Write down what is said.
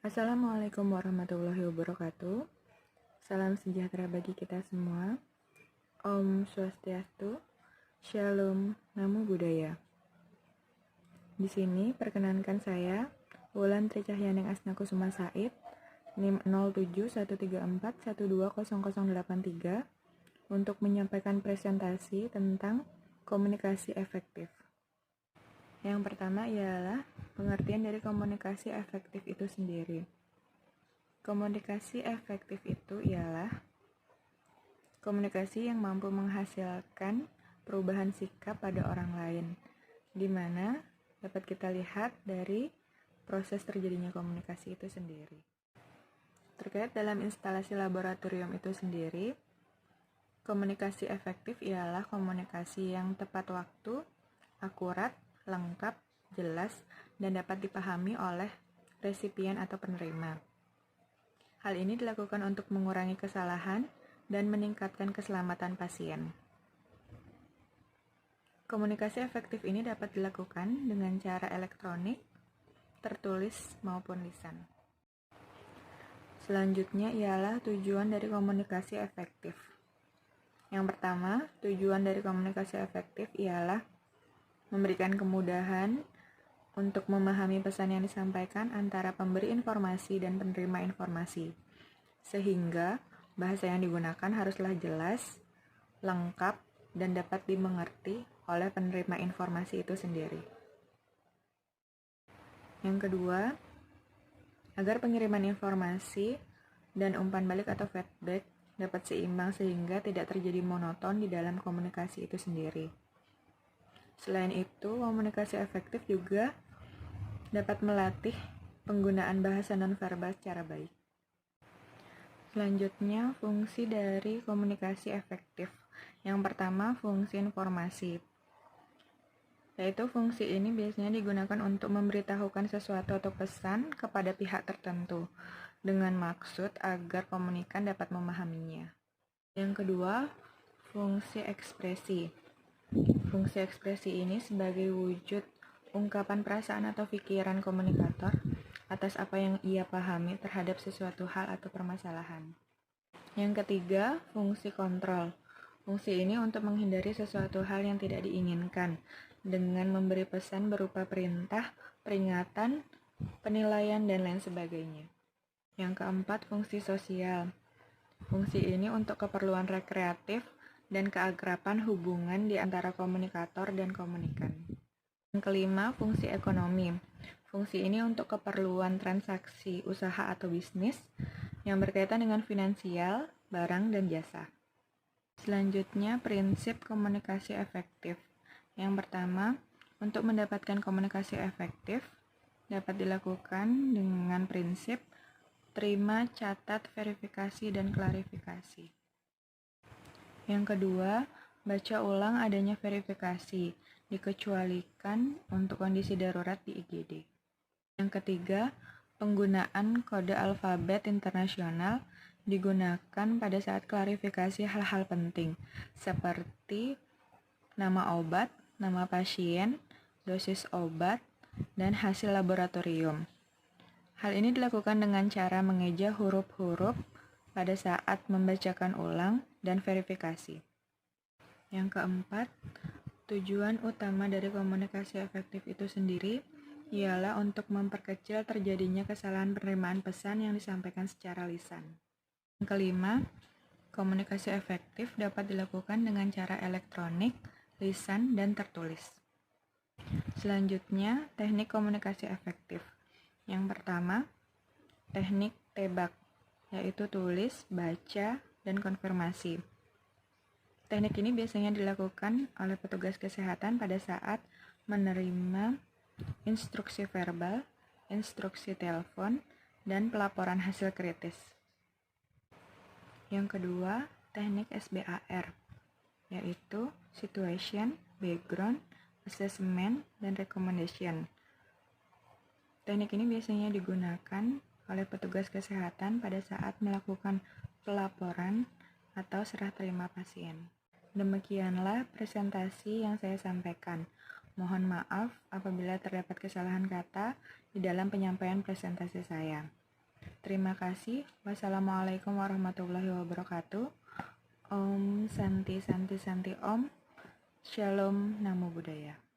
Assalamualaikum warahmatullahi wabarakatuh. Salam sejahtera bagi kita semua. Om Swastiastu, Shalom, Namo Buddhaya. Di sini perkenankan saya, Wulan Tricahyaneng Asnakusuma Said, NIM 071341200083, untuk menyampaikan presentasi tentang komunikasi efektif. Yang pertama ialah pengertian dari komunikasi efektif itu sendiri. Komunikasi efektif itu ialah komunikasi yang mampu menghasilkan perubahan sikap pada orang lain, di mana dapat kita lihat dari proses terjadinya komunikasi itu sendiri. Terkait dalam instalasi laboratorium itu sendiri, komunikasi efektif ialah komunikasi yang tepat waktu, akurat, lengkap, jelas, dan dapat dipahami oleh resipien atau penerima. Hal ini dilakukan untuk mengurangi kesalahan dan meningkatkan keselamatan pasien. Komunikasi efektif ini dapat dilakukan dengan cara elektronik, tertulis, maupun lisan. Selanjutnya ialah tujuan dari komunikasi efektif. Yang pertama, tujuan dari komunikasi efektif ialah memberikan kemudahan untuk memahami pesan yang disampaikan antara pemberi informasi dan penerima informasi, sehingga bahasa yang digunakan haruslah jelas, lengkap, dan dapat dimengerti oleh penerima informasi itu sendiri. Yang kedua, agar pengiriman informasi dan umpan balik atau feedback dapat seimbang sehingga tidak terjadi monoton di dalam komunikasi itu sendiri. Selain itu, komunikasi efektif juga dapat melatih penggunaan bahasa nonverbal secara baik. Selanjutnya, fungsi dari komunikasi efektif. Yang pertama, fungsi informasi. Yaitu fungsi ini biasanya digunakan untuk memberitahukan sesuatu atau pesan kepada pihak tertentu dengan maksud agar komunikan dapat memahaminya. Yang kedua, fungsi ekspresi. Fungsi ekspresi ini sebagai wujud ungkapan perasaan atau pikiran komunikator atas apa yang ia pahami terhadap sesuatu hal atau permasalahan. Yang ketiga, fungsi kontrol. Fungsi ini untuk menghindari sesuatu hal yang tidak diinginkan dengan memberi pesan berupa perintah, peringatan, penilaian, dan lain sebagainya. Yang keempat, fungsi sosial. Fungsi ini untuk keperluan rekreatif dan keakraban hubungan di antara komunikator dan komunikan. Yang kelima, fungsi ekonomi. Fungsi ini untuk keperluan transaksi usaha atau bisnis yang berkaitan dengan finansial, barang, dan jasa. Selanjutnya, prinsip komunikasi efektif. Yang pertama, untuk mendapatkan komunikasi efektif dapat dilakukan dengan prinsip terima, catat, verifikasi, dan klarifikasi. Yang kedua, baca ulang adanya verifikasi, dikecualikan untuk kondisi darurat di IGD. Yang ketiga, penggunaan kode alfabet internasional digunakan pada saat klarifikasi hal-hal penting, seperti nama obat, nama pasien, dosis obat, dan hasil laboratorium. Hal ini dilakukan dengan cara mengeja huruf-huruf pada saat membacakan ulang dan verifikasi. Yang keempat, tujuan utama dari komunikasi efektif itu sendiri ialah untuk memperkecil terjadinya kesalahan penerimaan pesan yang disampaikan secara lisan. Yang kelima, komunikasi efektif dapat dilakukan dengan cara elektronik, lisan, dan tertulis. Selanjutnya, teknik komunikasi efektif. Yang pertama, teknik TEBAK, yaitu tulis, baca, dan konfirmasi. Teknik ini biasanya dilakukan oleh petugas kesehatan pada saat menerima instruksi verbal, instruksi telepon, dan pelaporan hasil kritis. Yang kedua, teknik SBAR, yaitu Situation, Background, Assessment, dan Recommendation. Teknik ini biasanya digunakan oleh petugas kesehatan pada saat melakukan pelaporan atau serah terima pasien. Demikianlah presentasi yang saya sampaikan. Mohon maaf apabila terdapat kesalahan kata di dalam penyampaian presentasi saya. Terima kasih. Wassalamualaikum warahmatullahi wabarakatuh. Om Santi Santi Santi Om. Shalom Namo Buddhaya.